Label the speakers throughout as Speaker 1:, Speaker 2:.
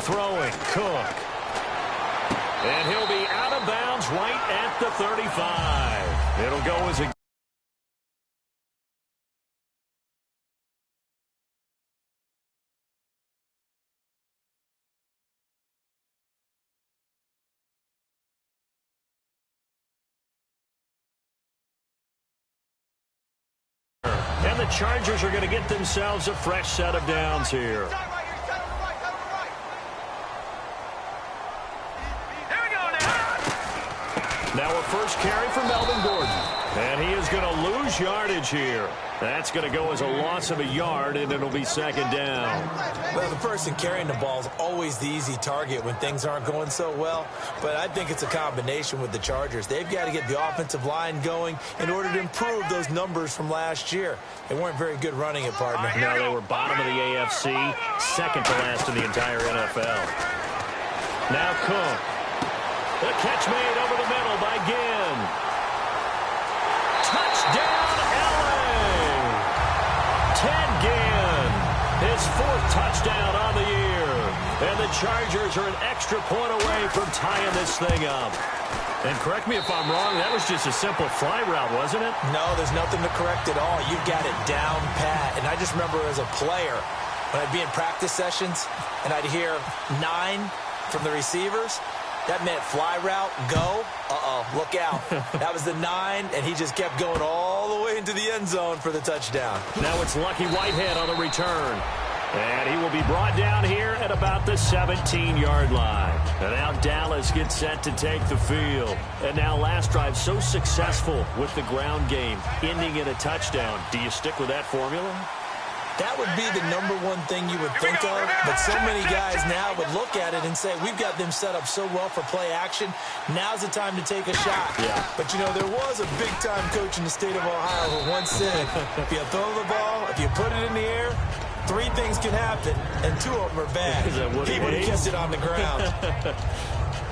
Speaker 1: Throwing, Cook. And he'll be out of bounds right at the 35. It'll go as a... And the Chargers are going to get themselves a fresh set of downs here. Now a first carry for Melvin Gordon. And he is going to lose yardage here. That's going to go as a loss of a yard, and it'll be second down.
Speaker 2: Well, the person carrying the ball is always the easy target when things aren't going so well. But I think it's a combination with the Chargers. They've got to get the offensive line going in order to improve those numbers from last year. They weren't very good running it, partner.
Speaker 1: No, they were bottom of the AFC, second to last in the entire NFL. Now Cook. The catch made over the middle by Ginn. Touchdown, LA! Ted Ginn, his fourth touchdown on the year. And the Chargers are an extra point away from tying this thing up. And correct me if I'm wrong, that was just a simple fly route, wasn't it?
Speaker 2: No, there's nothing to correct at all. You've got it down pat. And I just remember as a player, when I'd be in practice sessions, and I'd hear 9 from the receivers, that meant fly route, go, look out. That was the 9, and he just kept going all the way into the end zone for the touchdown.
Speaker 1: Now it's Lucky Whitehead on the return. And he will be brought down here at about the 17-yard line. And now Dallas gets set to take the field. And now last drive so successful with the ground game, ending in a touchdown. Do you stick with that formula?
Speaker 2: That would be the number one thing you would think of, but so many guys now would look at it and say, we've got them set up so well for play action, now's the time to take a shot.
Speaker 1: Yeah.
Speaker 2: But, you know, there was a big-time coach in the state of Ohio who once said, if you throw the ball, if you put it in the air, 3 things can happen, and 2 of them are bad. He would have kept it on the ground.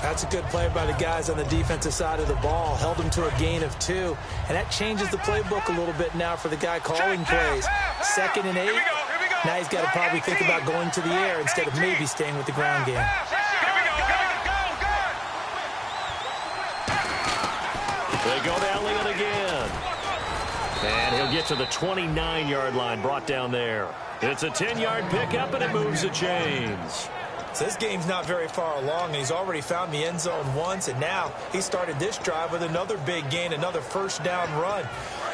Speaker 2: That's a good play by the guys on the defensive side of the ball. Held them to a gain of 2. And that changes the playbook a little bit now for the guy calling plays. 2nd and 8. Now he's got to probably think about going to the air instead of maybe staying with the ground game.
Speaker 1: They go to Elliott again. And he'll get to the 29-yard line, brought down there. It's a 10-yard pickup, and it moves the chains.
Speaker 2: So this game's not very far along, and he's already found the end zone once, and now he started this drive with another big gain, another first down run.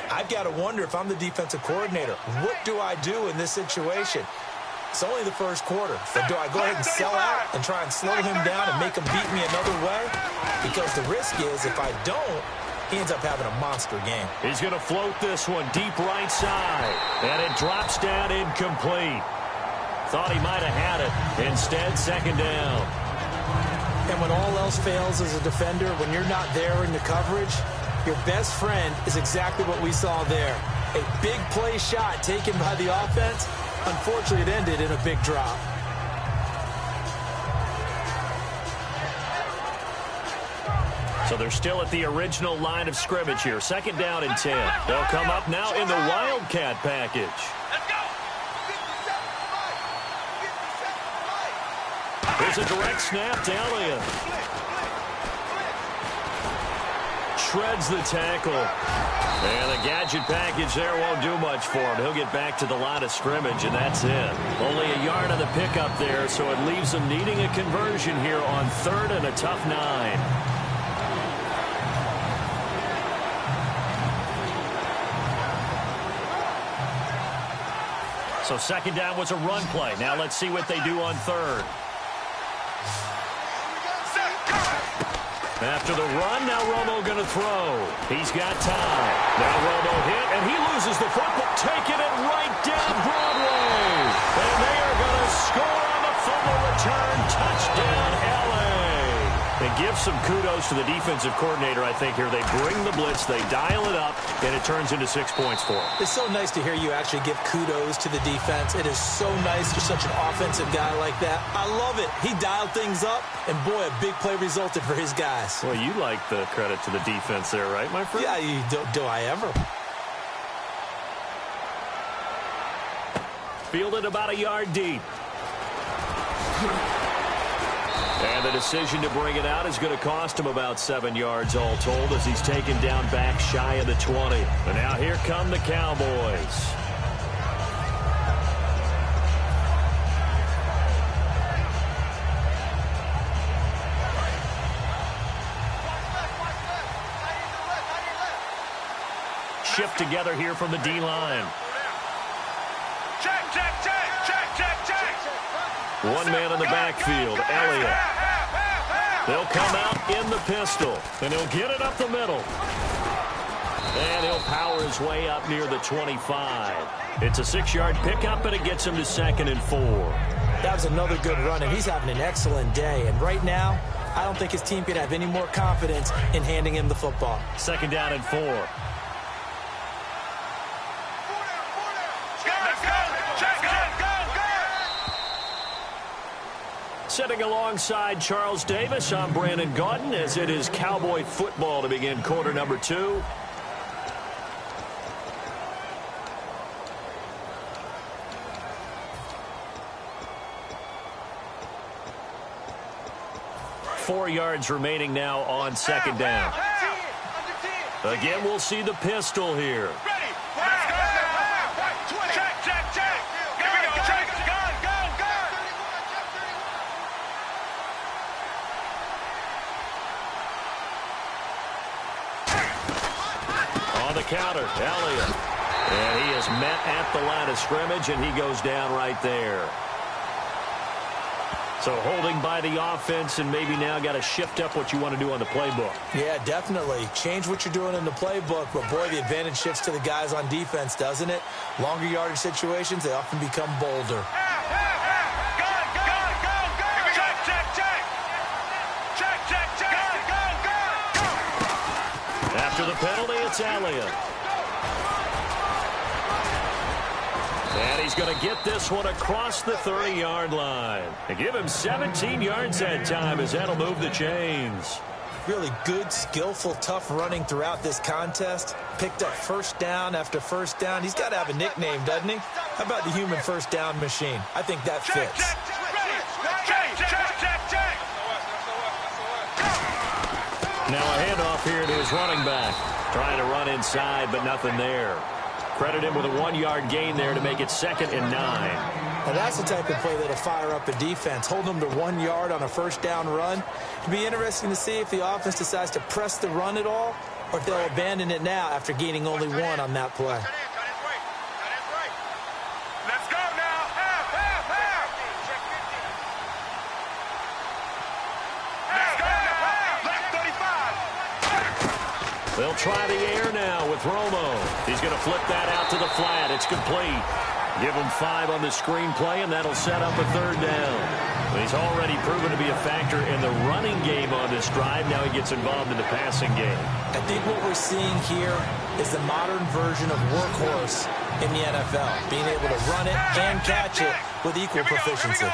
Speaker 2: I've got to wonder if I'm the defensive coordinator, what do I do in this situation? It's only the first quarter, but do I go ahead and sell out and try and slow him down and make him beat me another way? Because the risk is if I don't, he ends up having a monster game.
Speaker 1: He's going to float this one deep right side, and it drops down incomplete. Thought he might have had it. Instead, second down.
Speaker 2: And when all else fails as a defender, when you're not there in the coverage, your best friend is exactly what we saw there. A big play shot taken by the offense. Unfortunately, it ended in a big drop.
Speaker 1: So they're still at the original line of scrimmage here. Second down and 10. They'll come up now in the Wildcat package. Here's a direct snap to Elliott. Shreds the tackle. And the gadget package there won't do much for him. He'll get back to the line of scrimmage, and that's it. Only a yard on the pickup there, so it leaves them needing a conversion here on 3rd and a tough 9. So second down was a run play. Now let's see what they do on 3rd. After the run, now Romo going to throw. He's got time. Now Romo hit, and he loses the football, taking it right down Broadway. And they are going to score on the fumble return. Touchdown, L.A. And give some kudos to the defensive coordinator, I think, here. They bring the blitz, they dial it up, and it turns into 6 points for them.
Speaker 2: It's so nice to hear you actually give kudos to the defense. It is so nice you're such an offensive guy like that. I love it. He dialed things up, and boy, a big play resulted for his guys.
Speaker 1: Well, you like the credit to the defense there, right, my friend?
Speaker 2: Yeah, do I ever?
Speaker 1: Fielded about a yard deep. And the decision to bring it out is going to cost him about 7 yards all told as he's taken down back shy of the 20. And now here come the Cowboys. Shift together here from the D-line. One man in the backfield, Elliott. They'll come out in the pistol, and he'll get it up the middle. And he'll power his way up near the 25. It's a 6-yard pickup, and it gets him to 2nd and 4.
Speaker 2: That was another good run, and he's having an excellent day. And right now, I don't think his team can have any more confidence in handing him the football.
Speaker 1: 2nd down and 4. Sitting alongside Charles Davis, I'm Brandon Gaudin as it is Cowboy football to begin quarter number 2. Four yards remaining now on 2nd down. Again, we'll see the pistol here. Counter, Elliott. And he is met at the line of scrimmage, and he goes down right there. So holding by the offense, and maybe now got to shift up what you want to do on the playbook.
Speaker 2: Yeah, definitely. Change what you're doing in the playbook, but boy, the advantage shifts to the guys on defense, doesn't it? Longer yardage situations, they often become bolder.
Speaker 1: After the penalty, it's Elliott. And he's going to get this one across the 30-yard line. And give him 17 yards that time as that'll move the chains.
Speaker 2: Really good, skillful, tough running throughout this contest. Picked up first down after first down. He's got to have a nickname, doesn't he? How about the human first down machine? I think that fits.
Speaker 1: Now a handoff here to his running back. Trying to run inside, but nothing there. Credit him with a 1-yard gain there to make it 2nd and 9.
Speaker 2: Now that's the type of play that'll fire up a defense. Hold them to 1 yard on a first down run. It'll be interesting to see if the offense decides to press the run at all, or if they'll abandon it now after gaining only 1 on that play.
Speaker 1: They'll try the air now with Romo. He's going to flip that out to the flat. It's complete. Give him 5 on the screenplay, and that'll set up a 3rd down. He's already proven to be a factor in the running game on this drive. Now he gets involved in the passing game.
Speaker 2: I think what we're seeing here is the modern version of workhorse in the NFL, being able to run it and catch it with equal proficiency.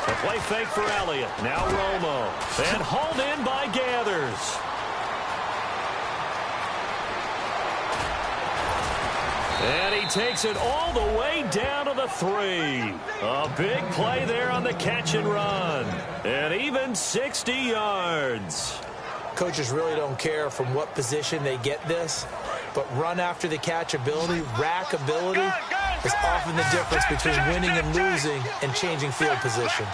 Speaker 1: A play fake for Elliott. Now Romo. And hauled in by Gathers. And he takes it all the way down to the 3. A big play there on the catch and run. And even 60 yards.
Speaker 2: Coaches really don't care from what position they get this, but run after the catch ability, rack ability, is often the difference between winning and losing and changing field position.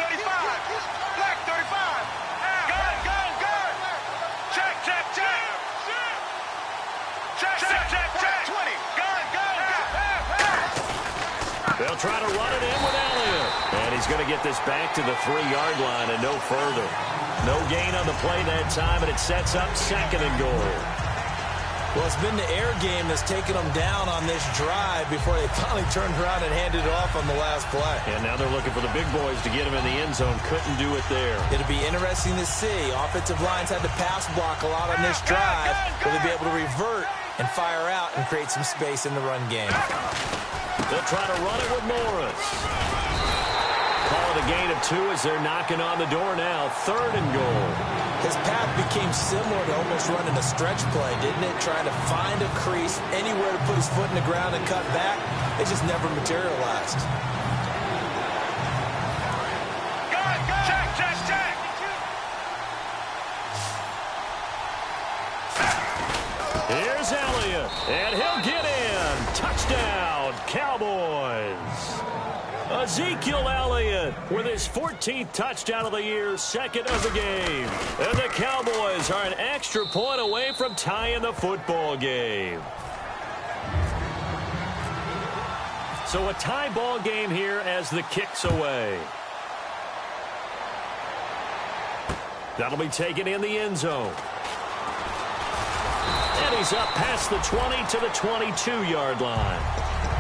Speaker 1: They'll try to run it in with Elliott. And he's going to get this back to the 3-yard line and no further. No gain on the play that time, and it sets up 2nd and goal.
Speaker 2: Well, it's been the air game that's taken them down on this drive before they finally turned around and handed it off on the last play.
Speaker 1: And now they're looking for the big boys to get him in the end zone. Couldn't do it there.
Speaker 2: It'll be interesting to see. Offensive lines had to pass block a lot on this drive. Will they be able to revert and fire out and create some space in the run game?
Speaker 1: They'll try to run it with Morris. Call it a gain of 2 as they're knocking on the door now. 3rd and goal.
Speaker 2: His path became similar to almost running a stretch play, didn't it? Trying to find a crease, anywhere to put his foot in the ground and cut back. It just never materialized.
Speaker 1: Cowboys. Ezekiel Elliott with his 14th touchdown of the year, second of the game. And the Cowboys are an extra point away from tying the football game. So a tie ball game here as the kick's away. That'll be taken in the end zone. And he's up past the 20 to the 22-yard line.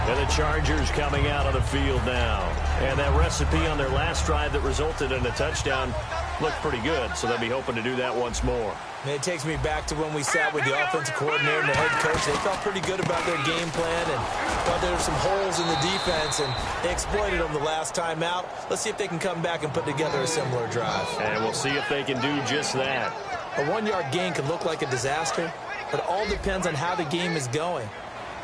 Speaker 1: And the Chargers coming out on the field now. And that recipe on their last drive that resulted in a touchdown looked pretty good, so they'll be hoping to do that once more.
Speaker 2: And it takes me back to when we sat with the offensive coordinator and the head coach. They felt pretty good about their game plan and thought there were some holes in the defense, and they exploited them the last time out. Let's see if they can come back and put together a similar drive.
Speaker 1: And we'll see if they can do just that.
Speaker 2: A one-yard gain can look like a disaster, but it all depends on how the game is going.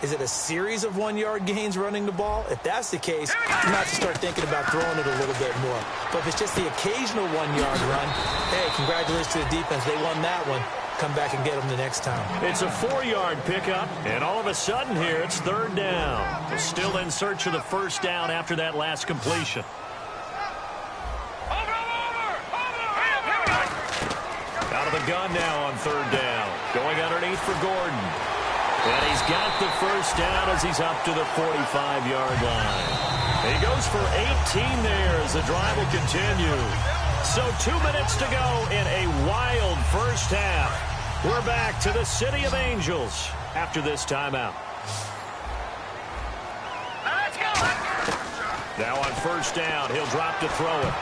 Speaker 2: Is it a series of one-yard gains running the ball? If that's the case, you might have to start thinking about throwing it a little bit more. But if it's just the occasional one-yard run, hey, congratulations to the defense. They won that one. Come back and get them the next time.
Speaker 1: It's a 4-yard pickup, and all of a sudden here, it's third down. We're still in search of the first down after that last completion. Out of the gun now on third down. Going underneath for Gordon. And he's got the first down as he's up to the 45-yard line. He goes for 18 there as the drive will continue. So 2 minutes to go in a wild first half. We're back to the City of Angels after this timeout.
Speaker 3: Let's go.
Speaker 1: Now on first down, he'll drop to throw it.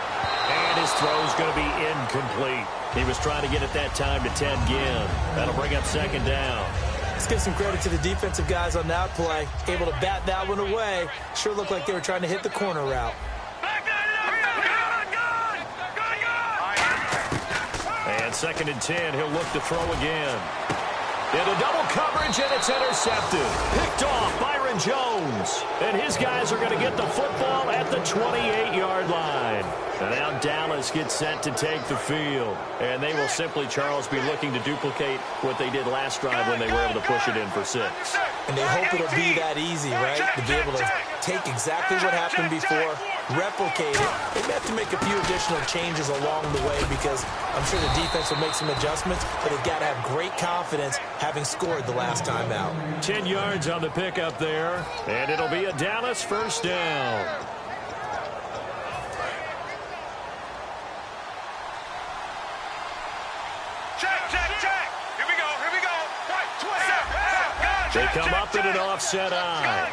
Speaker 1: And his throw's going to be incomplete. He was trying to get it that time to Ted Ginn. That'll bring up second down.
Speaker 2: Let's give some credit to the defensive guys on that play. Able to bat that one away. Sure looked like they were trying to hit the corner route.
Speaker 1: And second and 10, he'll look to throw again. Into double coverage, and it's intercepted. Picked off Byron Jones. And his guys are going to get the football at the 28-yard line. And now Dallas gets set to take the field. And they will simply, Charles, be looking to duplicate what they did last drive when they were able to push it in for 6.
Speaker 2: And they hope it'll be that easy, right? To be able to take exactly what happened before, replicate it. They may have to make a few additional changes along the way because I'm sure the defense will make some adjustments, but they've got to have great confidence having scored the last time out.
Speaker 1: 10 yards on the pickup there, and it'll be a Dallas first down. They come up in an offset eye.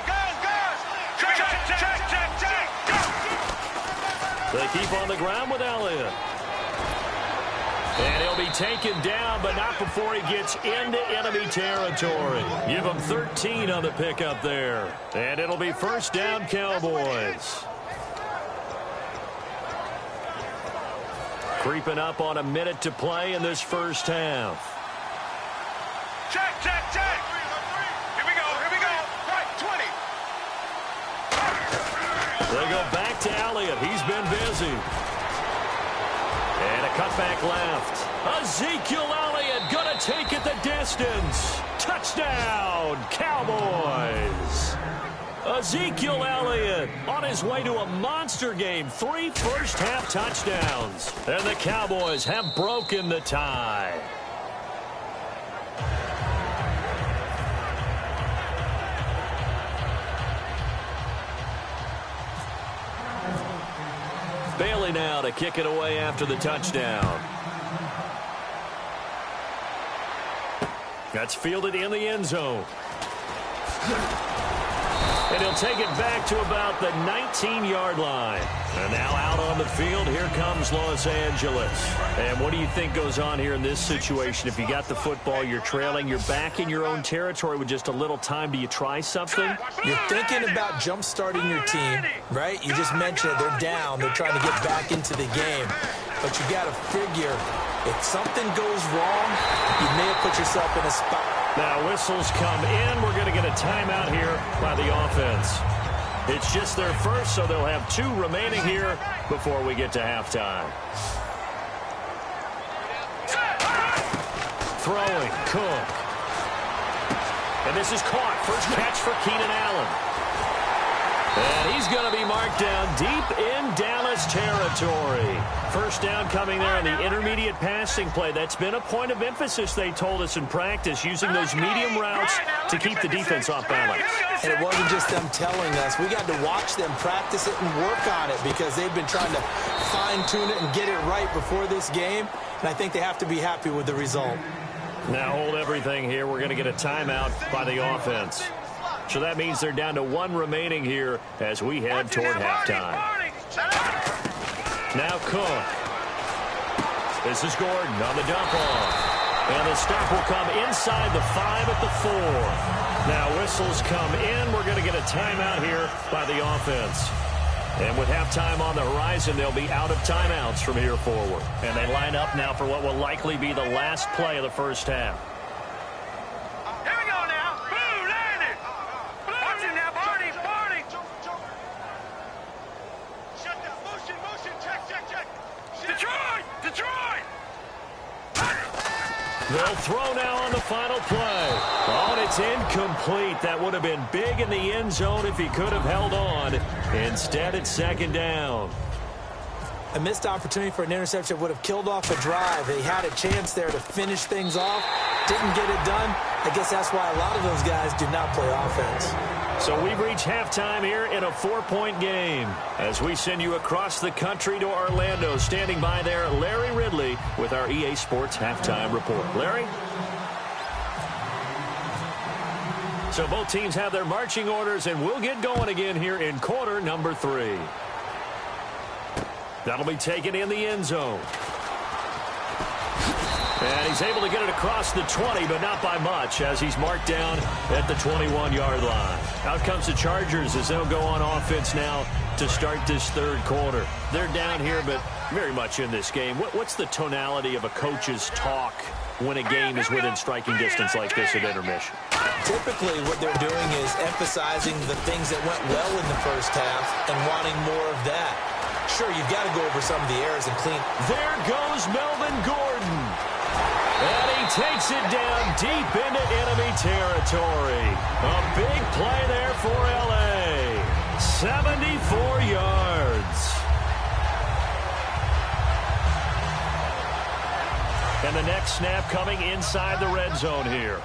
Speaker 1: They keep on the ground with Elliott. And he'll be taken down, but not before he gets into enemy territory. Give him 13 on the pickup there. And it'll be first down, Cowboys. Creeping up on a minute to play in this first half.
Speaker 3: Check. Here we go. Right, 20.
Speaker 1: They go back to Elliott. He's been busy. And a cutback left. Ezekiel Elliott going to take it the distance. Touchdown, Cowboys. Ezekiel Elliott on his way to a monster game. 3 first-half touchdowns. And the Cowboys have broken the tie. Bailey now to kick it away after the touchdown. That's fielded in the end zone. And he'll take it back to about the 19-yard line. And now out on the field, here comes Los Angeles. And what do you think goes on here in this situation? If you got the football, you're trailing, you're back in your own territory with just a little time. Do you try something?
Speaker 2: You're thinking about jump-starting your team, right? You just mentioned it. They're down. They're trying to get back into the game. But you got to figure, if something goes wrong, you may have put yourself in a spot.
Speaker 1: Now whistles come in. We're going to get a timeout here by the offense. It's just their first, so they'll have 2 remaining here before we get to halftime. Throwing, Cook. And this is caught. First catch for Keenan Allen. And he's going to be marked down deep in Dallas territory. First down coming there on the intermediate passing play. That's been a point of emphasis, they told us in practice, using those medium routes to keep the defense off balance.
Speaker 2: And it wasn't just them telling us. We got to watch them practice it and work on it because they've been trying to fine-tune it and get it right before this game. And I think they have to be happy with the result.
Speaker 1: Now hold everything here. We're going to get a timeout by the offense. So that means they're down to one remaining here as we head toward halftime. Now Cook. This is Gordon on the dump off. And the stop will come inside the 5 at the 4. Now whistles come in. We're going to get a timeout here by the offense. And with halftime on the horizon, they'll be out of timeouts from here forward. And they line up now for what will likely be the last play of the first half.
Speaker 3: Here we go now. Blue landed. Watch it now, Barney. Shut down. Motion. Check. Detroit.
Speaker 1: They'll throw now on the final play. Oh, and it's incomplete. That would have been big in the end zone if he could have held on. Instead, it's second down.
Speaker 2: A missed opportunity for an interception would have killed off a drive. They had a chance there to finish things off. Didn't get it done. I guess that's why a lot of those guys do not play offense.
Speaker 1: So we've reached halftime here in a 4-point game. As we send you across the country to Orlando, standing by there, Larry Ridley with our EA Sports Halftime Report. Larry? So both teams have their marching orders, and we'll get going again here in quarter number 3. That'll be taken in the end zone. And he's able to get it across the 20, but not by much, as he's marked down at the 21-yard line. Out comes the Chargers as they'll go on offense now to start this third quarter. They're down here, but very much in this game. What's the tonality of a coach's talk when a game is within striking distance like this at intermission?
Speaker 2: Typically, what they're doing is emphasizing the things that went well in the first half and wanting more of that. Sure, you've got to go over some of the errors and clean.
Speaker 1: There goes Melvin Gordon. And he takes it down deep into enemy territory. A big play there for L.A. 74 yards. And the next snap coming inside the red zone here.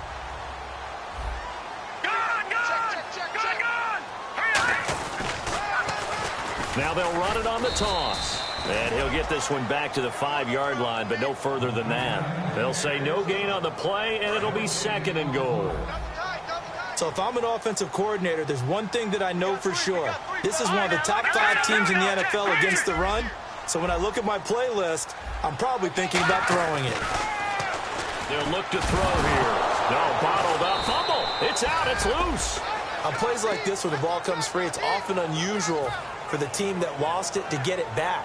Speaker 1: Now they'll run it on the toss. And he'll get this one back to the 5-yard line, but no further than that. They'll say no gain on the play, and it'll be 2nd and goal.
Speaker 2: So if I'm an offensive coordinator, there's one thing that I know for sure. This is one of the top 5 teams in the NFL against the run. So when I look at my playlist, I'm probably thinking about throwing it.
Speaker 1: They'll look to throw here. No, bottled up. Fumble. It's out. It's loose.
Speaker 2: On plays like this, when the ball comes free, it's often unusual for the team that lost it to get it back.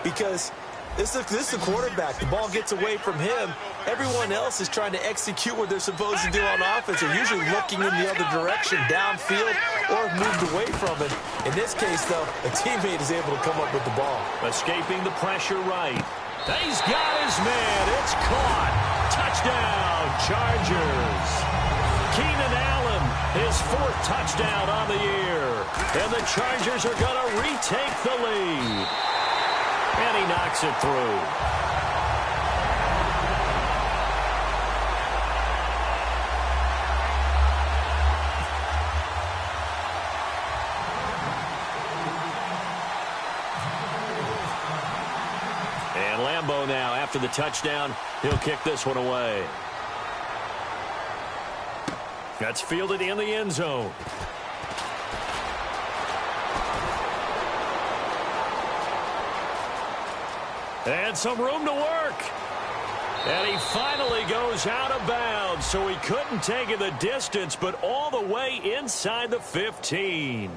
Speaker 2: Because this is the quarterback. The ball gets away from him. Everyone else is trying to execute what they're supposed to do on offense. They're usually looking in the other direction, downfield, or moved away from it. In this case, though, a teammate is able to come up with the ball.
Speaker 1: Escaping the pressure right. He's got his man. It's caught. Touchdown, Chargers. Keenan Allen, his 4th touchdown on the year. And the Chargers are going to retake the lead. And he knocks it through. And Lambeau now, after the touchdown, he'll kick this one away. That's fielded in the end zone. And some room to work. And he finally goes out of bounds, so he couldn't take it the distance, but all the way inside the 15.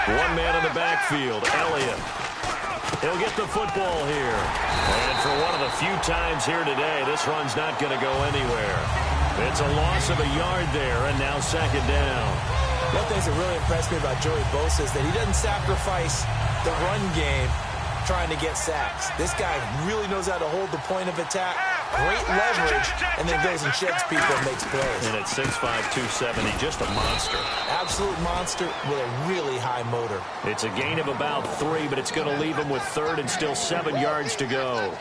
Speaker 1: One man in the backfield, Elliott. He'll get the football here. And for one of the few times here today, this run's not going to go anywhere. It's a loss of a yard there, and now second down.
Speaker 2: One of the things that really impressed me about Joey Bosa is that he doesn't sacrifice the run game trying to get sacks. This guy really knows how to hold the point of attack, great leverage, and then goes and sheds people and makes plays.
Speaker 1: And at 6'5", 270, just a monster.
Speaker 2: Absolute monster with a really high motor.
Speaker 1: It's a gain of about 3, but it's going to leave him with third and still 7 yards to go.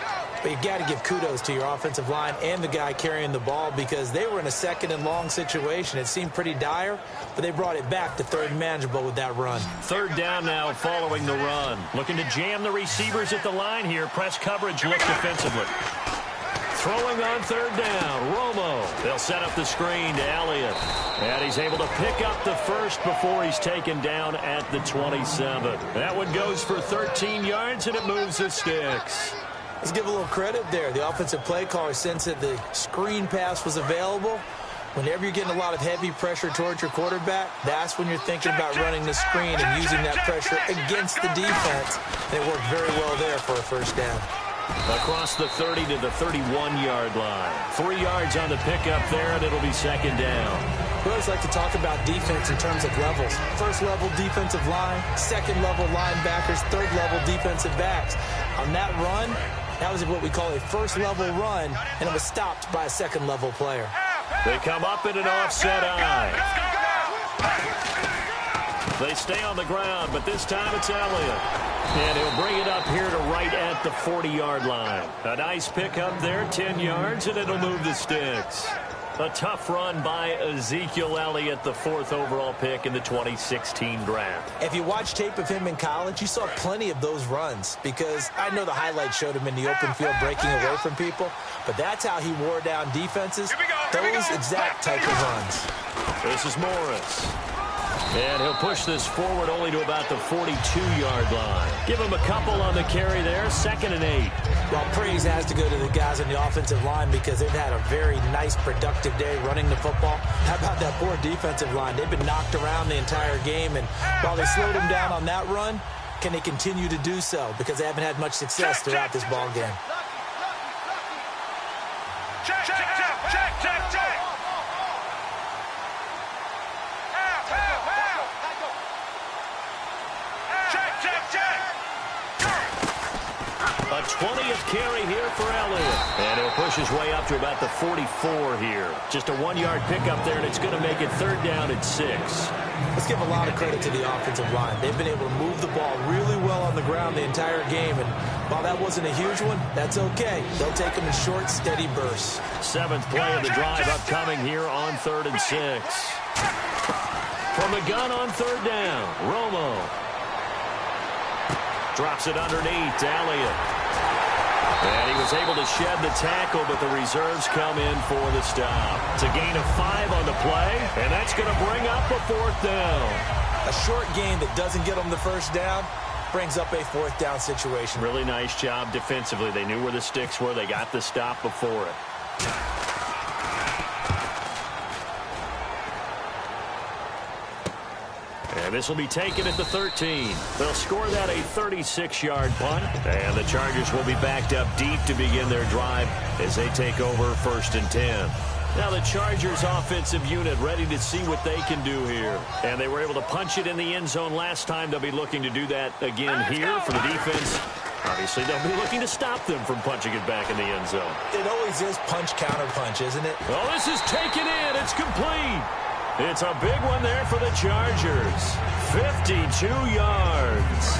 Speaker 2: But you got to give kudos to your offensive line and the guy carrying the ball because they were in a second and long situation. It seemed pretty dire, but they brought it back to third and manageable with that run.
Speaker 1: Third down now following the run. Looking to jam the receivers at the line here. Press coverage, look defensively. Throwing on third down, Romo. They'll set up the screen to Elliott. And he's able to pick up the first before he's taken down at the 27. That one goes for 13 yards, and it moves the sticks.
Speaker 2: Let's give a little credit there. The offensive play caller sensed that the screen pass was available. Whenever you're getting a lot of heavy pressure towards your quarterback, that's when you're thinking about running the screen and using that pressure against the defense. And it worked very well there for a first down.
Speaker 1: Across the 30 to the 31-yard line. 3 yards on the pickup there, and it'll be second down.
Speaker 2: We always like to talk about defense in terms of levels. First-level defensive line, second-level linebackers, third-level defensive backs. On that run, that was what we call a first-level run, and it was stopped by a second-level player.
Speaker 1: They come up in an offset eye. They stay on the ground, but this time it's Elliott. And he'll bring it up here to right at the 40-yard line. A nice pickup there, 10 yards, and it'll move the sticks. A tough run by Ezekiel Elliott, the 4th overall pick in the 2016 draft.
Speaker 2: If you watch tape of him in college, you saw plenty of those runs because I know the highlights showed him in the open field breaking away from people, but that's how he wore down defenses, those exact type of runs.
Speaker 1: This is Morris. And he'll push this forward only to about the 42-yard line. Give him a couple on the carry there, 2nd and 8.
Speaker 2: Well, praise has to go to the guys on the offensive line because they've had a very nice, productive day running the football. How about that poor defensive line? They've been knocked around the entire game, and while they slowed them down on that run, can they continue to do so? Because they haven't had much success throughout this ball game.
Speaker 3: Check, check, check, check, check, check.
Speaker 1: A 20th carry here for Elliott. And he'll push his way up to about the 44 here. Just a 1-yard pickup there, and it's going to make it third down at 6.
Speaker 2: Let's give a lot of credit to the offensive line. They've been able to move the ball really well on the ground the entire game, and while that wasn't a huge one, that's okay. They'll take them in short, steady bursts.
Speaker 1: 7th play of the drive upcoming here on 3rd and 6. From the gun on third down, Romo. Drops it underneath to Elliott. And he was able to shed the tackle, but the reserves come in for the stop. It's a gain of 5 on the play, and that's going to bring up a 4th down.
Speaker 2: A short gain that doesn't get them the first down brings up a 4th down situation.
Speaker 1: Really nice job defensively. They knew where the sticks were. They got the stop before it. And this will be taken at the 13. They'll score that a 36-yard punt. And the Chargers will be backed up deep to begin their drive as they take over 1st and 10. Now the Chargers offensive unit ready to see what they can do here. And they were able to punch it in the end zone last time. They'll be looking to do that again here for the defense. Obviously, they'll be looking to stop them from punching it back in the end zone.
Speaker 2: It always is punch-counter-punch, isn't it?
Speaker 1: Well, this is taken in. It's complete. It's a big one there for the Chargers. 52 yards.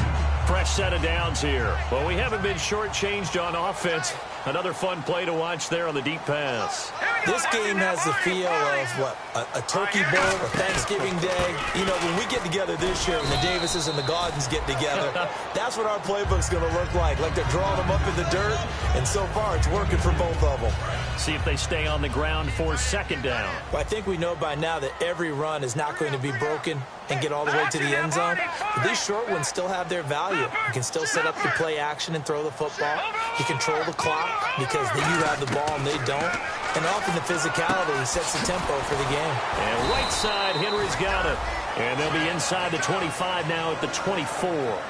Speaker 1: Fresh set of downs here. Well, we haven't been shortchanged on offense. Another fun play to watch there on the deep pass.
Speaker 2: This game has the feel of, what, a turkey bowl or Thanksgiving Day. You know, when we get together this year, when the Davises and the Gaudens get together, that's what our playbook's going to look like. Like they're drawing them up in the dirt, and so far it's working for both of them.
Speaker 1: See if they stay on the ground for 2nd down.
Speaker 2: Well, I think we know by now that every run is not going to be broken and get all the way to the end zone. But these short ones still have their value. You can still set up the play action and throw the football. You control the clock because you have the ball and they don't. And often the physicality sets the tempo for the game.
Speaker 1: And right side, Henry's got it. And they'll be inside the 25 now at the 24.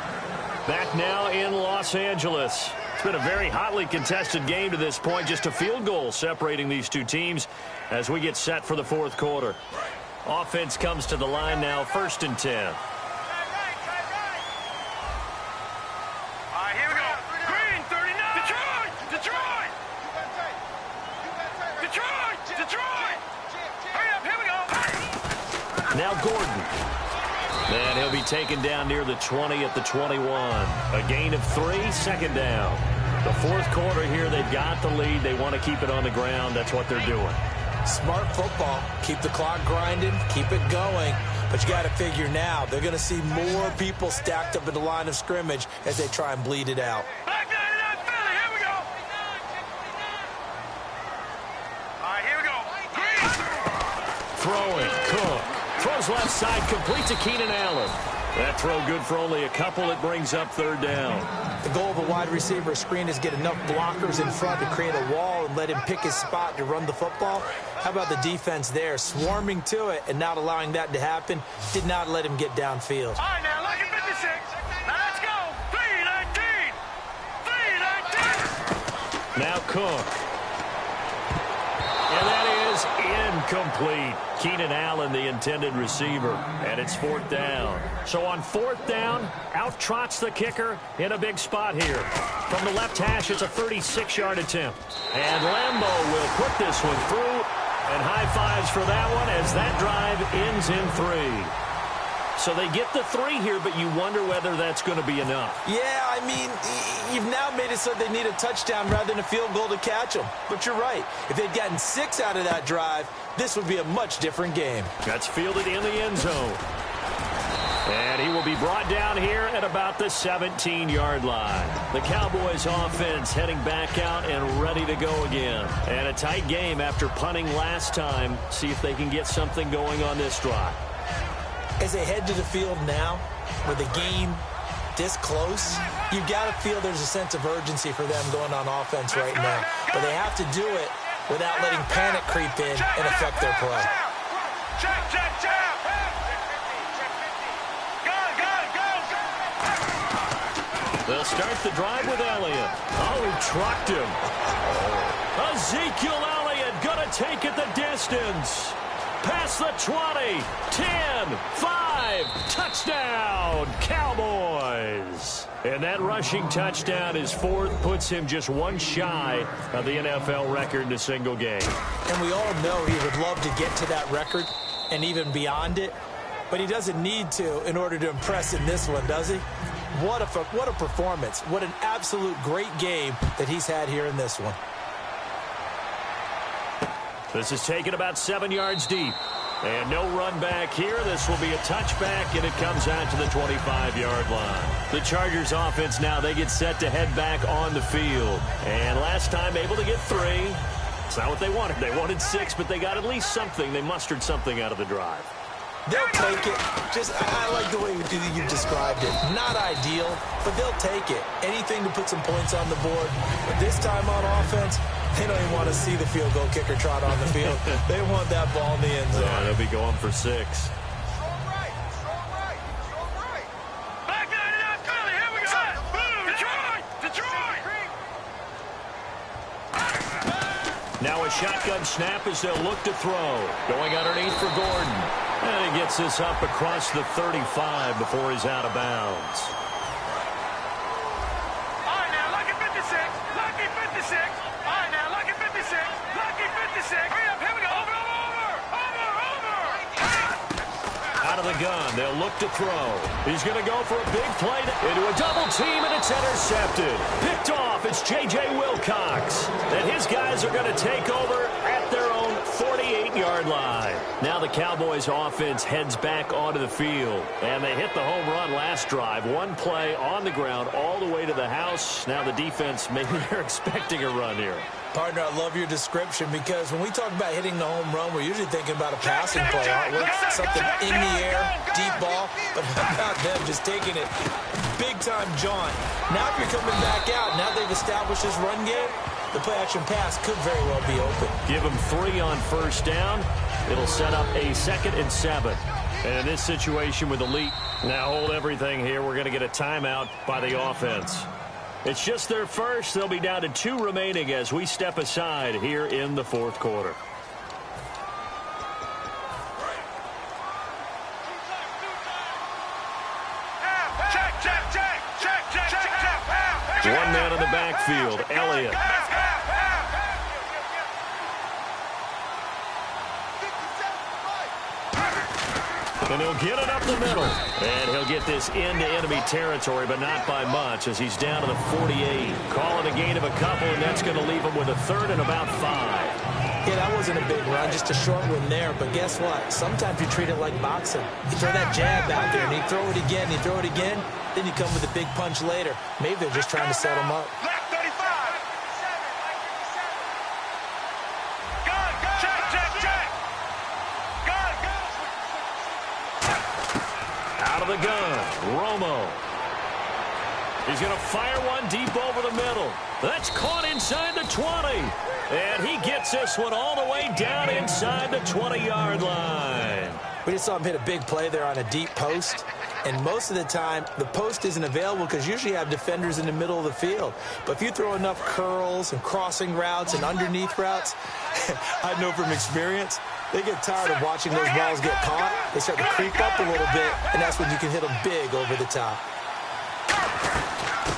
Speaker 1: Back now in Los Angeles. It's been a very hotly contested game to this point. Just a field goal separating these two teams as we get set for the fourth quarter. Offense comes to the line now, 1st and 10.
Speaker 3: All right, here we go. Green, 39. Detroit! Detroit! Detroit! Detroit! Hurry up, here we go.
Speaker 1: Now Gordon. And he'll be taken down near the 20 at the 21. A gain of 3, 2nd down. The fourth quarter here, they've got the lead. They want to keep it on the ground. That's what they're doing.
Speaker 2: Smart football. Keep the clock grinding. Keep it going. But you got to figure now, they're going to see more people stacked up at the line of scrimmage as they try and bleed it out.
Speaker 3: Back 99 Philly, here we go. All right, here we go. Green.
Speaker 1: Throwing, Cook. Throws left side, complete to Keenan Allen. That throw good for only a couple. It brings up 3rd down.
Speaker 2: The goal of a wide receiver screen is get enough blockers in front to create a wall and let him pick his spot to run the football. How about the defense there, swarming to it and not allowing that to happen? Did not let him get downfield.
Speaker 3: All right, now, lucky 56. Now, let's go. 319. 319.
Speaker 1: Now Cook. And that is incomplete. Keenan Allen, the intended receiver, and it's 4th down. So on 4th down, out trots the kicker in a big spot here. From the left hash, it's a 36-yard attempt. And Lambeau will put this one through, and high fives for that one as that drive ends in 3. So they get the 3 here, but you wonder whether that's going to be enough.
Speaker 2: Yeah, I mean, you've now made it so they need a touchdown rather than a field goal to catch them. But you're right. If they'd gotten 6 out of that drive, this would be a much different game.
Speaker 1: That's fielded in the end zone. And he will be brought down here at about the 17-yard line. The Cowboys offense heading back out and ready to go again. And a tight game after punting last time. See if they can get something going on this drive.
Speaker 2: As they head to the field now, with the game this close, you've got to feel there's a sense of urgency for them going on offense right now. But they have to do it without letting panic creep in and affect their play.
Speaker 3: Check, check, check. Go.
Speaker 1: They'll start the drive with Elliott. Oh, he trucked him. Ezekiel Elliott going to take it the distance. Past the 20, 10, 5, touchdown, Cowboys. And that rushing touchdown is 4th, puts him just 1 shy of the NFL record in a single game.
Speaker 2: And we all know he would love to get to that record and even beyond it, but he doesn't need to in order to impress in this one, does he? What a performance. What an absolute great game that he's had here in this one.
Speaker 1: This is taken about 7 yards deep. And no run back here. This will be a touchback, and it comes out to the 25-yard line. The Chargers offense now, they get set to head back on the field. And last time able to get 3. It's not what they wanted. They wanted 6, but they got at least something. They mustered something out of the drive.
Speaker 2: They'll take it. I like the way you described it. Not ideal, but they'll take it. Anything to put some points on the board. But this time on offense, they don't even want to see the field goal kicker trot on the field. They want that ball in the end zone.
Speaker 1: Yeah, they'll be going for 6.
Speaker 3: Back 99 Philly, here we go. Boom, Detroit, Detroit.
Speaker 1: Now a shotgun snap as they'll look to throw. Going underneath for Gordon. And he gets this up across the 35 before he's out of bounds.
Speaker 3: All right, now, lucky 56, lucky 56. All right, now, lucky 56, lucky 56. Hurry up, here we go. Over.
Speaker 1: Out of the gun, they'll look to throw. He's going to go for a big play into a double team, and it's intercepted. Picked off, it's J.J. Wilcox. And his guys are going to take over at their own 48-yard line. Now the Cowboys offense heads back onto the field. And they hit the home run last drive. 1 play on the ground all the way to the house. Now the defense, maybe they're expecting a run here.
Speaker 2: Partner, I love your description because when we talk about hitting the home run, we're usually thinking about a passing play, aren't we? Something in the air, deep ball, but how about them just taking it big-time jaunt. Now if you're coming back out, now they've established this run game, the play-action pass could very well be open.
Speaker 1: Give them 3 on 1st down. It'll set up a 2nd and 7. And in this situation with the lead, Now hold everything here. We're going to get a timeout by the offense. It's just their first. They'll be down to 2 remaining as we step aside here in the fourth quarter. One man in the backfield, Elliott. And he'll get it up the middle. And he'll get this into enemy territory, but not by much as he's down to the 48. Calling a gain of a couple, and that's going to leave him with a third and about 5.
Speaker 2: Yeah, that wasn't a big run, just a short one there. But guess what? Sometimes you treat it like boxing. You throw that jab out there, and you throw it again, you throw it again, then you come with a big punch later. Maybe they're just trying to set him up.
Speaker 1: Out of the gun, Romo. He's going to fire one deep over the middle. That's caught inside the 20. And he gets this one all the way down inside the 20-yard line.
Speaker 2: We just saw him hit a big play there on a deep post. And most of the time, the post isn't available because usually you have defenders in the middle of the field. But if you throw enough curls and crossing routes and underneath routes, I know from experience, they get tired of watching those balls get caught. They start to creep up a little bit, and that's when you can hit them big over the top.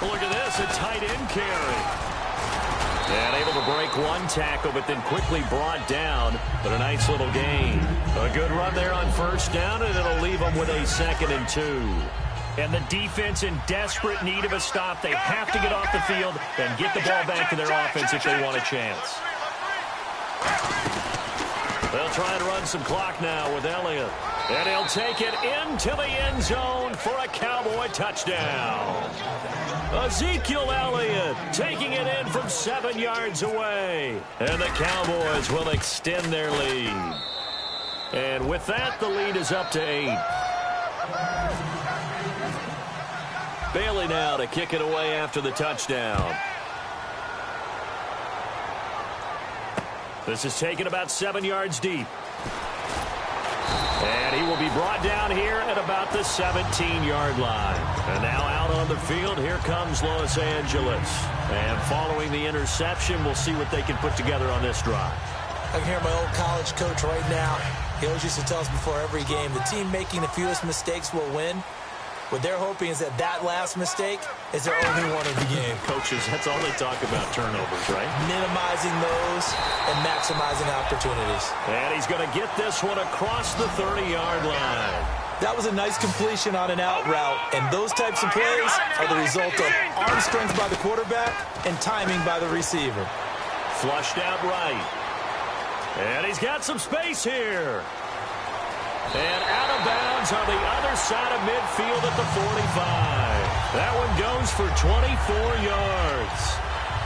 Speaker 1: Look at this, a tight end carry. And able to break one tackle, but then quickly brought down. But a nice little gain. A good run there on first down, and it'll leave them with a 2nd and 2. And the defense in desperate need of a stop. They have to get off the field and get the ball back to their offense if they want a chance. They'll try and run some clock now with Elliott. And he'll take it into the end zone for a Cowboy touchdown. Ezekiel Elliott taking it in from 7 yards away. And the Cowboys will extend their lead. And with that, the lead is up to 8. Bailey now to kick it away after the touchdown. This is taken about 7 yards deep. And he will be brought down here at about the 17-yard line. And now out on the field, here comes Los Angeles. And following the interception, we'll see what they can put together on this drive.
Speaker 2: I can hear my old college coach right now. He always used to tell us before every game, the team making the fewest mistakes will win. What they're hoping is that that last mistake is their only one of the game.
Speaker 1: Coaches, that's all they talk about, turnovers, right?
Speaker 2: Minimizing those and maximizing opportunities.
Speaker 1: And he's going to get this one across the 30-yard line.
Speaker 2: That was a nice completion on an out route, and those types of plays are the result of arm strength by the quarterback and timing by the receiver.
Speaker 1: Flushed out right. And he's got some space here. And out of bounds on the other side of midfield at the 45. That one goes for 24 yards.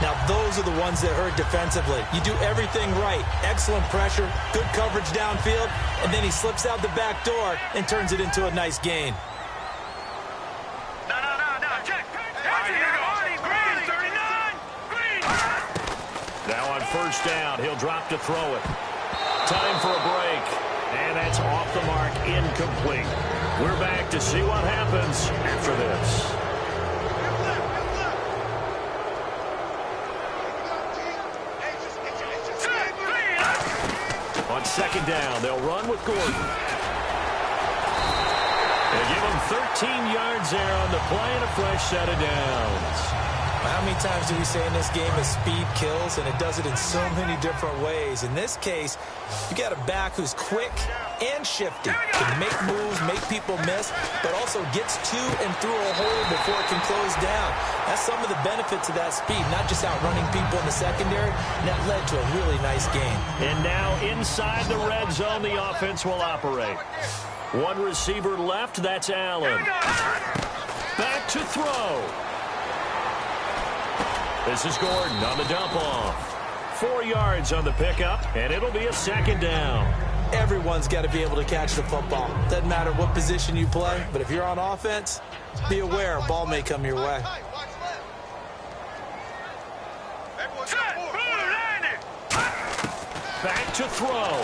Speaker 2: Now, those are the ones that hurt defensively. You do everything right. Excellent pressure, good coverage downfield, and then he slips out the back door and turns it into a nice gain.
Speaker 3: No, check. Green, 39. Green.
Speaker 1: Now on first down, he'll drop to throw it. Time for a break. And that's off the mark, incomplete. We're back to see what happens after this. On second down, they'll run with Gordon. They give him 13 yards there on the play and a fresh set of downs.
Speaker 2: How many times do we say in this game that speed kills, and it does it in so many different ways? In this case, you got a back who's quick and shifty, can make moves, make people miss, but also gets to and through a hole before it can close down. That's some of the benefits of that speed, not just outrunning people in the secondary, and that led to a really nice game.
Speaker 1: And now inside the red zone, the offense will operate. One receiver left, that's Allen. Back to throw. This is Gordon on the dump off. 4 yards on the pickup, and it'll be a second down.
Speaker 2: Everyone's got to be able to catch the football. Doesn't matter what position you play, but if you're on offense, be aware a ball may come your way.
Speaker 1: Back to throw.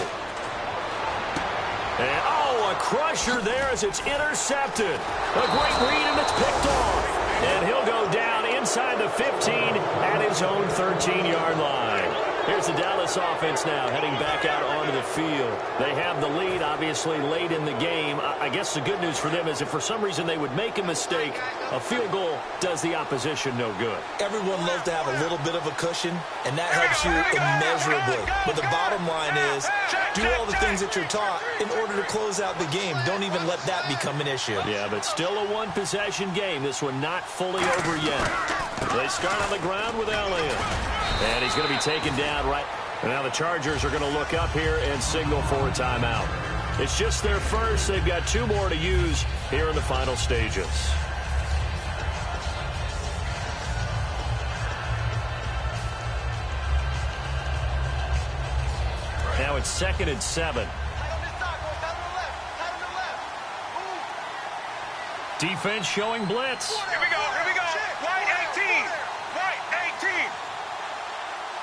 Speaker 1: And, oh, a a crusher there as it's intercepted. A great read, and it's picked off. And he'll go down inside the 15 at his own 13-yard line. Here's the Dallas offense now heading back out onto the field. They have the lead, obviously, late in the game. I guess the good news for them is if for some reason they would make a mistake, a field goal does the opposition no good.
Speaker 2: Everyone loves to have a little bit of a cushion, and that helps you immeasurably. But the bottom line is, do all the things that you're taught in order to close out the game. Don't even let that become an issue.
Speaker 1: Yeah, but still a one-possession game. This one not fully over yet. They start on the ground with Elliott. And he's going to be taken down right. And now the Chargers are going to look up here and signal for a timeout. It's just their first. They've got 2 more to use here in the final stages. Now it's 2nd and 7. Defense showing blitz.
Speaker 3: Here we go, here we go. White 18. White 18.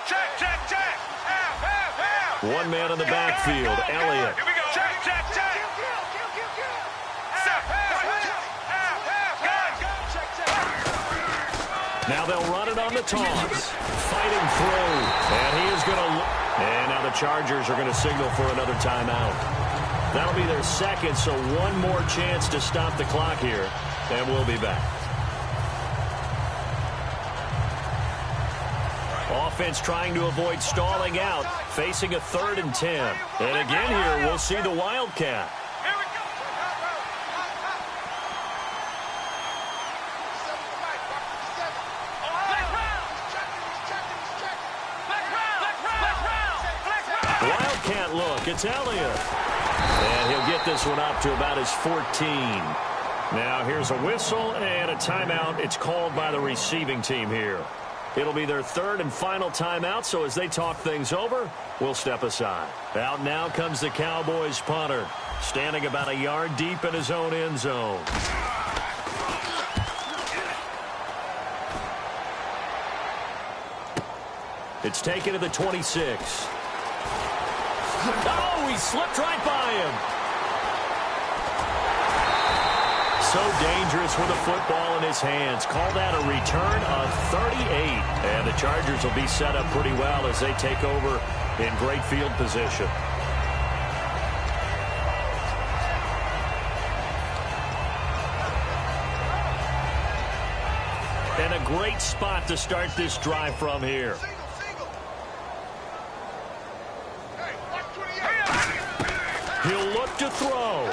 Speaker 3: Check, check, check. Half, half, half.
Speaker 1: One man in the backfield, Elliott.
Speaker 3: Here we go. Check, check, check. Half, half, half.
Speaker 1: Now they'll run it on the toss. Fighting through. And he is going to... And now the Chargers are going to signal for another timeout. That'll be their second, so one more chance to stop the clock here. And we'll be back. Offense trying to avoid stalling out, facing a 3rd and 10. And again here, we'll see the Wildcat. Wildcat look, it's Elliott. And he'll get this one up to about his 14. Now here's a whistle and a timeout. It's called by the receiving team here. It'll be their 3rd and final timeout, so as they talk things over, we'll step aside. Out now comes the Cowboys punter, standing about a yard deep in his own end zone. It's taken to the 26. Oh, he slipped right by him. So dangerous with a football in his hands. Call that a return of 38. And the Chargers will be set up pretty well as they take over in great field position. And a great spot to start this drive from here. He'll look to throw.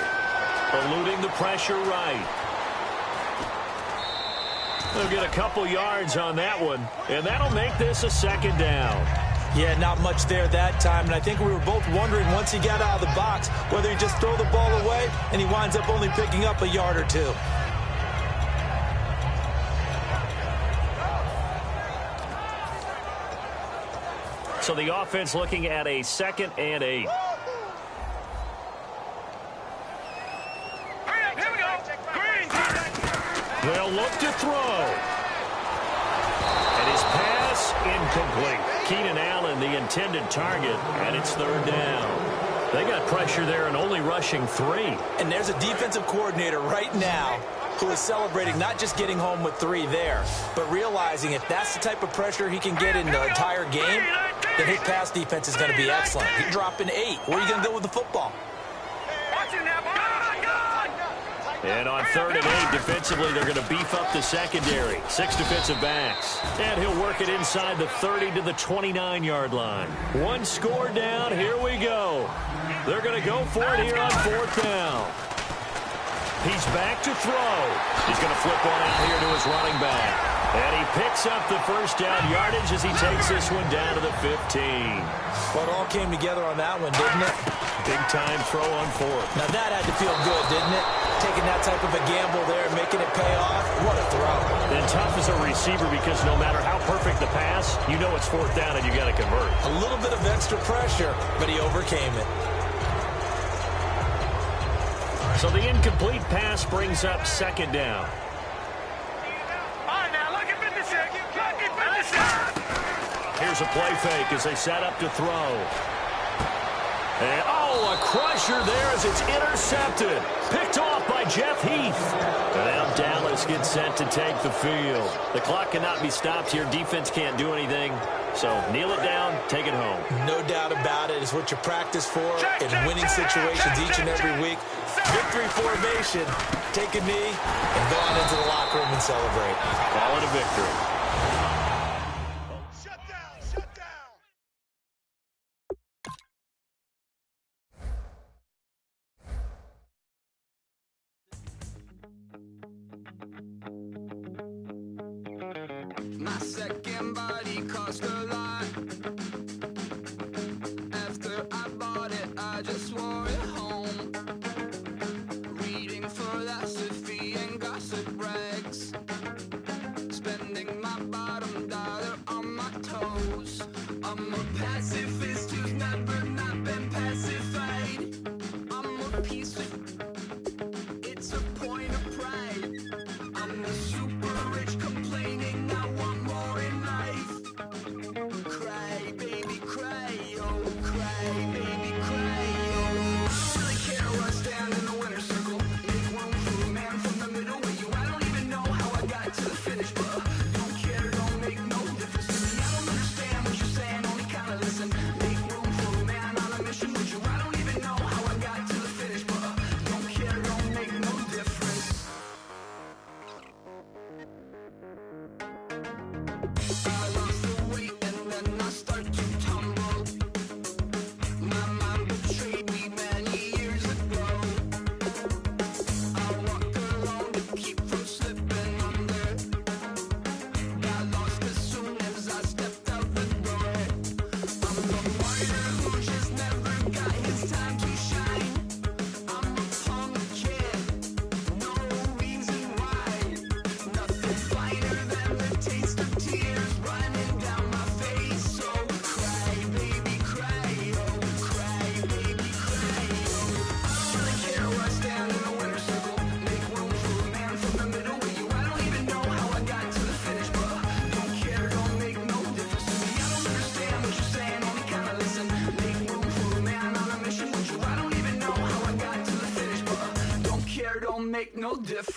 Speaker 1: Eluding the pressure right. They'll get a couple yards on that one, and that'll make this a 2nd down.
Speaker 2: Yeah, not much there that time, and I think we were both wondering once he got out of the box whether he'd just throw the ball away, and he winds up only picking up a yard or 2.
Speaker 1: So the offense looking at a 2nd and 8. They'll look to throw. And his pass incomplete. Keenan Allen, the intended target, and it's 3rd down. They got pressure there and only rushing 3.
Speaker 2: And there's a defensive coordinator right now who is celebrating not just getting home with 3 there, but realizing if that's the type of pressure he can get in the entire game, then his pass defense is going to be excellent. You're dropping 8. Where are you going to go with the football?
Speaker 1: And on 3rd and 8, defensively, they're going to beef up the secondary. 6 defensive backs. And he'll work it inside the 30 to the 29-yard line. 1 score down. Here we go. They're going to go for it here on 4th down. He's back to throw. He's going to flip one out here to his running back. And he picks up the 1st down yardage as he takes this one down to the 15.
Speaker 2: Well, it all came together on that one, didn't it?
Speaker 1: Big-time throw on 4th.
Speaker 2: Now that had to feel good, didn't it? Taking that type of a gamble there and making it pay off. What a throw.
Speaker 1: And tough as a receiver because no matter how perfect the pass, you know it's 4th down and you got to convert.
Speaker 2: A little bit of extra pressure, but he overcame it.
Speaker 1: So the incomplete pass brings up 2nd down.
Speaker 3: All right, now, look at 56. Look at 56.
Speaker 1: Here's a play fake as they set up to throw. And, oh, Oh, a crusher there as it's intercepted. Picked off by Jeff Heath. Now Dallas gets set to take the field. The clock cannot be stopped here. Defense can't do anything. So kneel it down, take it home.
Speaker 2: No doubt about it. It's what you practice for in winning situations each and every week. Victory formation. Take a knee and go on into the locker room and celebrate.
Speaker 1: Call it a victory.
Speaker 3: Shut down, shut down.
Speaker 4: My second body cost a lot. After I bought it, I just wore it home. Reading philosophy and gossip rags. Spending my bottom dollar on my toes. I'm a pacifist who's never not been pacified. I'm a piece of... It's a point of pride. I'm the super rich complaining I want more in life. Cry, baby, cry, oh, cry, baby, cry, oh. I don't really care where I stand in the winner's circle. Make room for a man from the middle with you. I don't even know how I got to the finish, but don't care, don't make no difference to me. I don't understand what you're saying, only kinda listen. Make room for a man on a mission with you. I don't even know how I got to the finish, but don't care, don't make no difference. I lost the weight and then I start to tumble. My mind betrayed me many years ago. I walk alone to keep from slipping under. Got lost as soon as I stepped out the door. I'm the martyr who just never got his time to shine. I'm a punk kid, no reason why. Nothing finer than the taste of tears running down my face. So cry, baby, cry, oh, cry, baby, cry, oh. I don't really care where I stand in the winner's circle. Make room for a man from the middle with you. I don't even know how I got to the finish, but don't care, don't make no difference to me. I don't understand what you're saying, only kinda listen. Make room for a man on a mission with you. I don't even know how I got to the finish, but don't care, don't make no difference.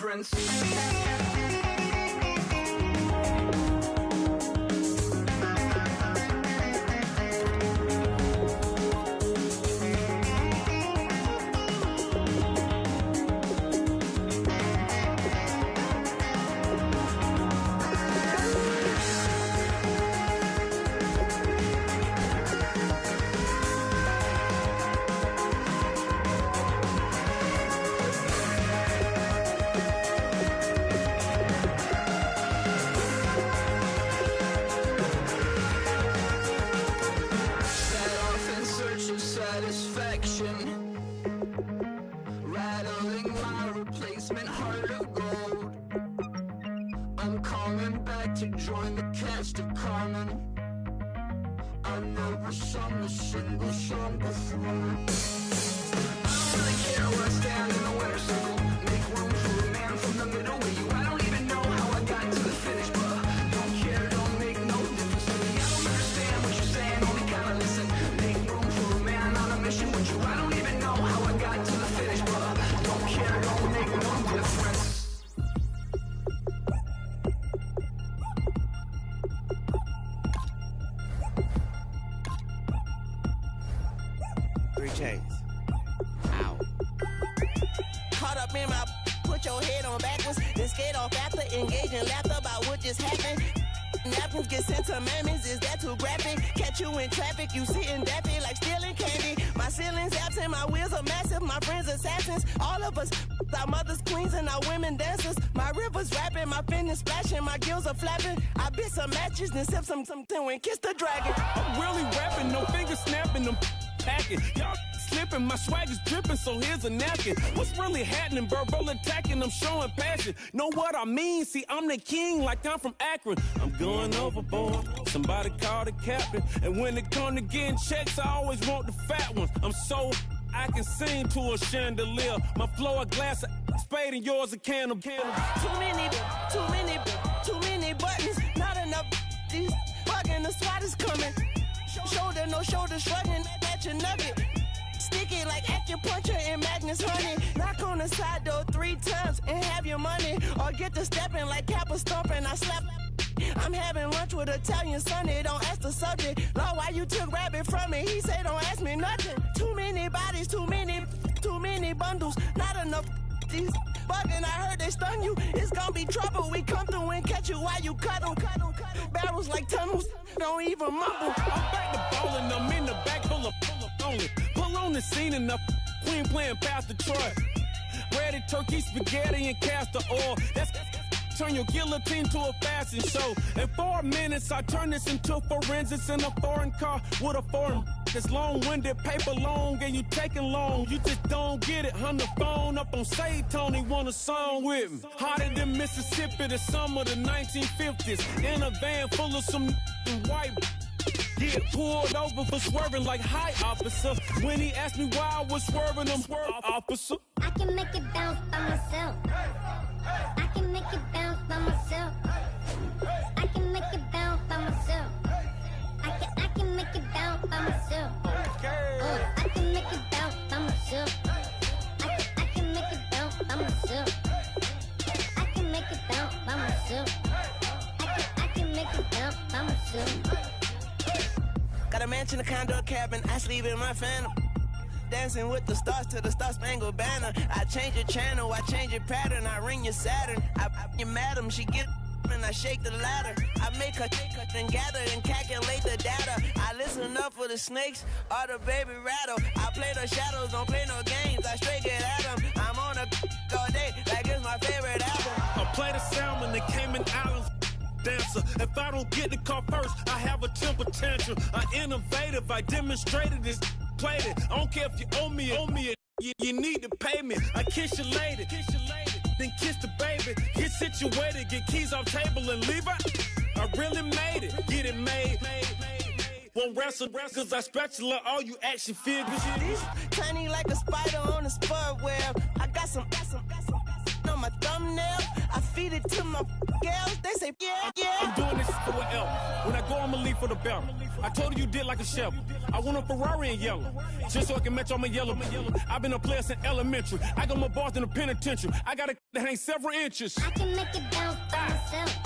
Speaker 4: Set off in search of satisfaction, rattling my replacement heart of gold. I'm coming back to join the cast of Carmen. I never sung a single song before. I don't really care where I stand in the winner's circle. Make room for a man from the middle with you. I don't even know how I got to the finish, but don't care, don't make no difference to me. I don't understand what you're saying, only kinda listen. Make room for a man on a mission with you. I don't even know how I got to the finish, but don't care, don't make no difference.
Speaker 5: Three chains. Ow. Caught up in my, put your head on backwards, then skate off after, engage in laughter about what just happened. Napkins get sent to mammies, is that too graphic? Catch you in traffic, you sitting daffy like stealing candy. My ceiling's absent, my wheels are massive, my friends assassins. All of us, our mothers queens and our women dancers. My rivers rapping, my fingers splashing, my gills are flapping. I bit some matches, then sip something and kiss the dragon.
Speaker 6: I'm really rapping, no fingers snapping, them packing. Y'all slipping, my swag is dripping, so here's a napkin. What's really happening? Verbal attacking, I'm showing passion. Know what I mean? See, I'm the king like I'm from Akron. I'm going overboard, somebody call the captain. And when it come to getting checks, I always want the fat ones. I'm so I can sing to a chandelier. My flow a glass of spade and yours a can of
Speaker 5: Too many buttons, not enough. These bugging, the SWAT is coming. Shoulder, no shoulder shrugging at your nugget. sticky like acupuncture and Magnus honey. Knock on the side door 3 times and have your money. Or get to stepping like Kappa stomping. I slap. I'm having lunch with Italian Sonny. Don't ask the subject. Lord, why you took rabbit from me? He said, don't ask me nothing. Too many bodies, too many bundles. Not enough. These bugging, I heard they stung you. It's gonna be trouble. We come through and catch you while you cuddle. Barrels like tunnels. Don't even mumble.
Speaker 6: I'm back to ballin'. I'm in the back full of only. Pull on the scene and the queen playing Pastor Troy. Ready turkey, spaghetti, and castor oil. That's turn your guillotine to a fashion show. In 4 minutes, I turn this into forensics in a foreign car with a foreign. It's long-winded, paper long, and you taking long. You just don't get it. On the phone up on Say Tony, want a song with me. Hotter than Mississippi, the summer of the 1950s. In a van full of some white. Get pulled over for swerving like high officer. When he asked me why I was swerving, I'm swerving officer.
Speaker 7: I can make it bounce by myself. I can make it bounce by myself. I can make it bounce by myself. I can make it bounce by myself. I can make it bounce by myself. I can make it bounce by myself. I can make it bounce by myself. I can make it bounce by myself.
Speaker 5: Got a mansion, a condo, a cabin. I sleep in my phantom. Dancing with the stars to the Star-Spangled Banner. I change your channel, I change your pattern. I ring your Saturn. I your madam, she get and I shake the ladder. I make her and gather and calculate the data. I listen up for the snakes or the baby rattle. I play the shadows, don't play no games. I straight get at them. I'm on a all day like it's my favorite album.
Speaker 6: I play the salmon, the Cayman Islands dancer. If I don't get the car first, I have a temper tantrum. I'm innovative, I demonstrated this, played it. I don't care if you owe me it. You need to pay me. I kiss your lady, then kiss the baby. Get situated, get keys off table and leave her. I really made it, get it made. Won't wrestle, cause I spatula all you action figures.
Speaker 5: Tiny like a spider on a spud web. I got some on my thumbnail. I feed it to my girls. They say, yeah.
Speaker 6: I'm doing this for an L. When I go, I'ma leave for the belt. I told you did like a chef. I want a Ferrari in yellow, just so I can match all my yellow. I've been a player since elementary. I got more bars than a penitentiary. I got a that ain't several inches.
Speaker 7: I can make it bounce by myself.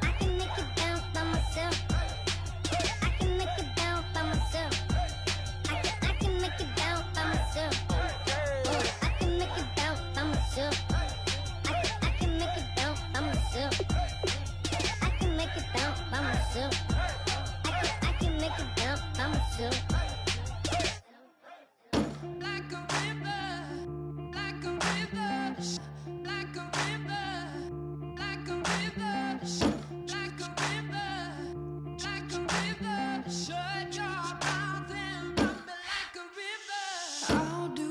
Speaker 7: I can make it bounce by myself. I can make it bounce by myself. I can make it bounce by myself. I can make it bounce by myself. I can make it bounce by myself. I can make it bounce by myself. I can make it bounce by myself.
Speaker 4: Like a river, like a river, like a river, like a river, like a river, like a river. Shut your mouth and run me like a river. How do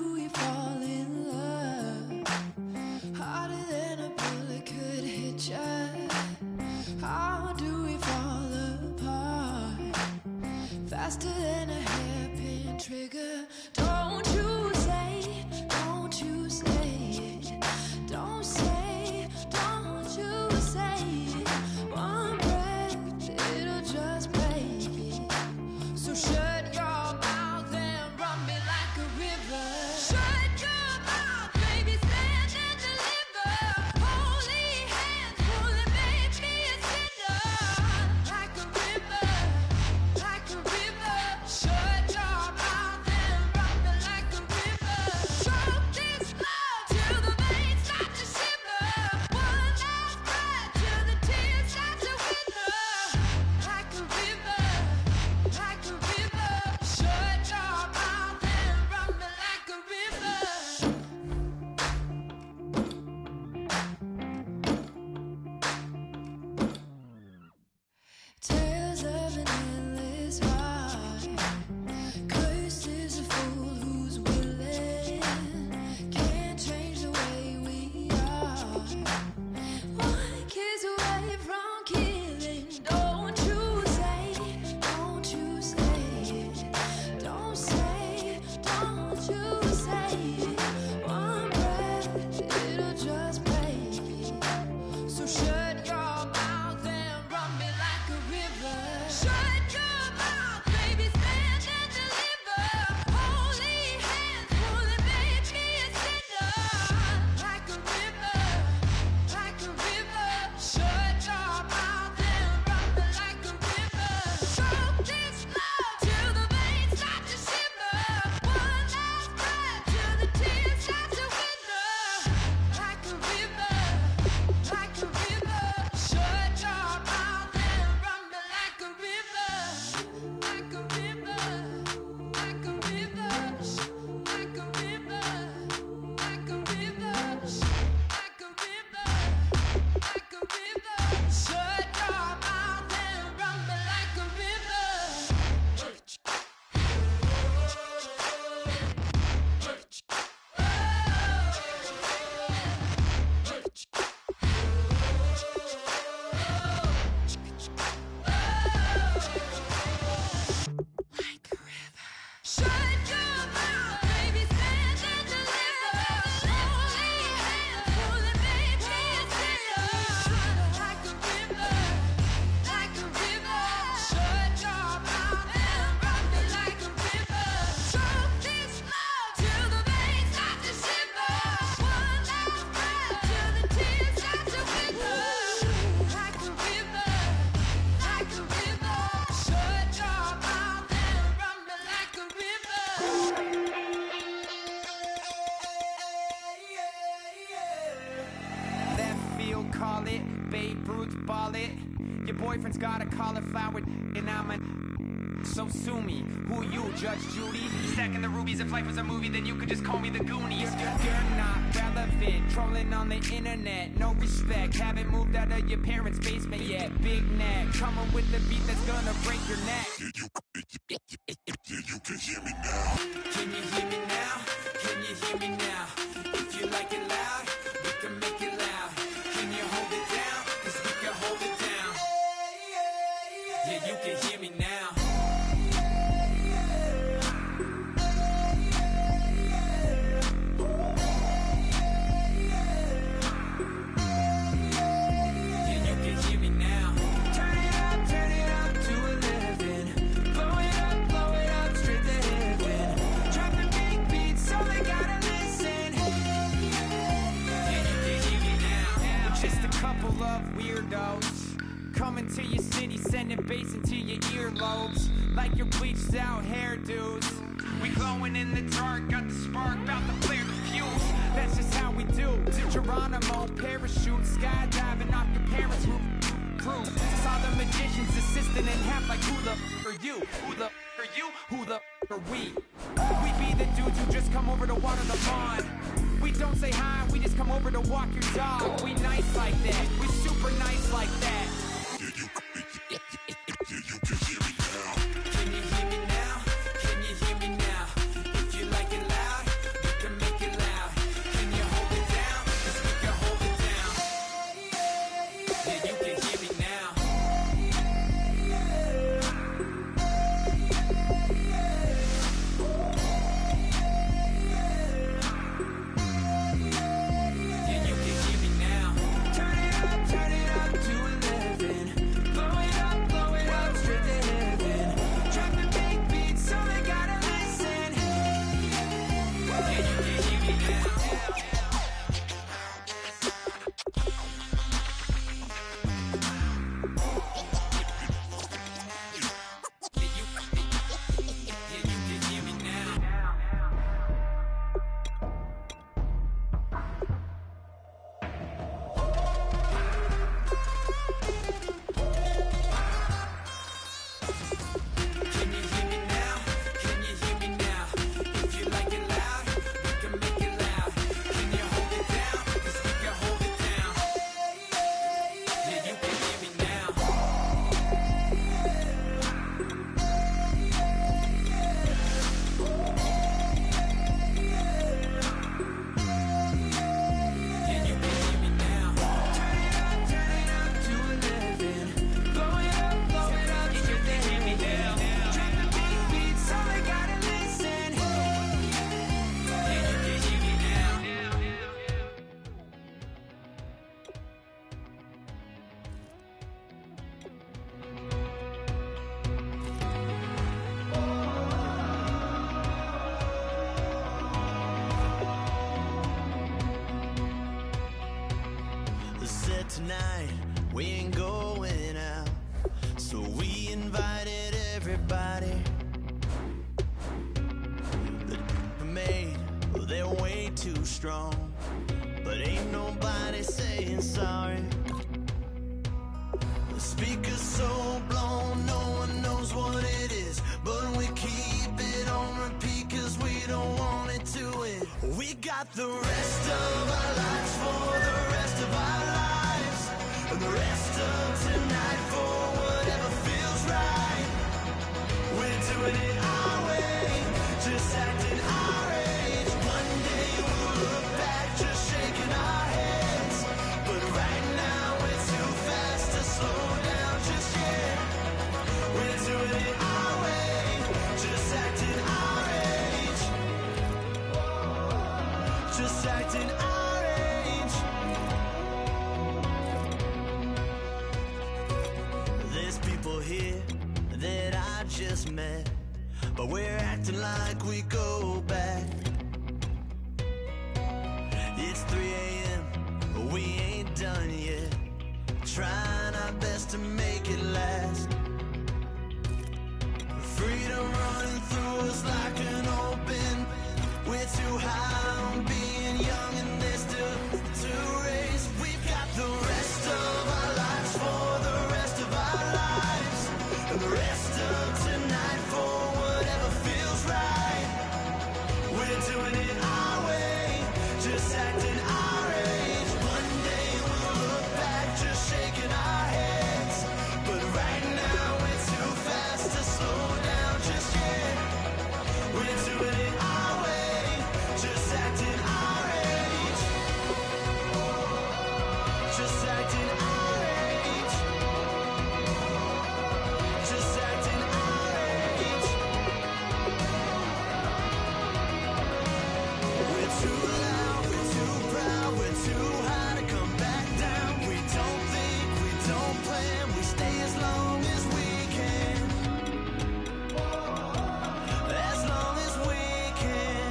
Speaker 8: it. Babe Ruth ball it. Your boyfriend's got a cauliflower and I'm a... So sue me, who you, Judge Judy? Stacking the rubies, if life was a movie, then you could just call me the Goonies. You're not relevant, trolling on the internet, no respect. Haven't moved out of your parents' basement yet. Big neck, coming with the beat that's gonna break your neck.
Speaker 4: You can hear me now.
Speaker 8: Can you hear me now? Can you hear me now? If you like it loud, we can make it loud. Can you hold it down? 'Cause we can hold it down. Yeah, you can hear me now. Coming to your city, sending bass into your earlobes, like your bleached out hairdos. We glowing in the dark, got the spark, about to flare the fuse. That's just how we do. Geronimo, parachute, skydiving off your parents' roof. Saw the magician's assistant in half, like who the are you? Who the are you? Who the are we? We be the dudes who just come over to water the lawn. We don't say hi, we just come over to walk your dog. We nice like that, we super nice like that.
Speaker 4: You can hear me now.
Speaker 8: Can you hear me now? Can you hear me now? If you like it loud, we can make it loud. Can you hold it down? 'Cause we can hold it down. Yeah, you can hear me now. Yeah, you can hear me now. Turn it up to 11. Blow it up straight to heaven. Drop the big beat so they gotta listen. Yeah, you can hear me now.
Speaker 9: Tonight we ain't going out, so we invited everybody. The made, well, they're way too strong, but ain't nobody saying sorry. The speaker's so blown, no one knows what it is, but we keep it on repeat 'cause we don't want it to end. We got the rest of our lives for the rest of our lives, and the rest of tonight for whatever feels right. We're doing it our way, just acting our age. One day we'll look back, just shaking our heads, but right now we're too fast to slow down just yet. We're doing it our way, just acting our age, just acting our age. There's people here that I just met, but we're acting like we go back. It's 3 a.m., but we ain't done yet, trying our best to make it last. Freedom running through us like an open. We're too high on being young and there's still to race. We've got the rest of just acting our age. One day we'll look back, just shaking our heads. But right now we're too fast to slow down just yet. We're doing it our way, just acting our age. Just acting our age. Just acting our age. We're too loud, we're too proud, we're too high to come back down. We don't think, we don't plan, we stay as long as we can. As long as we can.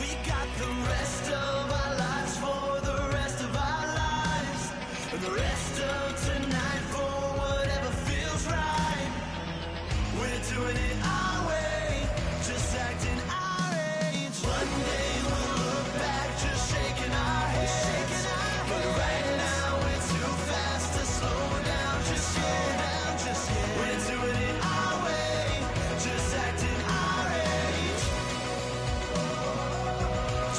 Speaker 9: We got the rest of our lives for the rest of our lives. And the rest of tonight for whatever feels right. We're doing it our way, just acting our age. One day we'll look back, just shaking our heads. But right now we're too fast to slow down just yet. We're doing it our way, just acting our age.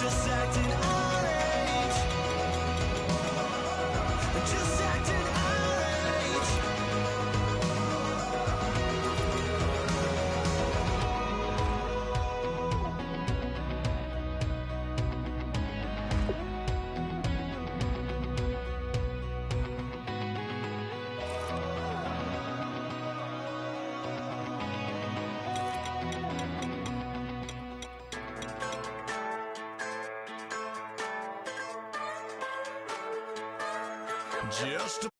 Speaker 9: Just acting our age. Just acting our age. Just a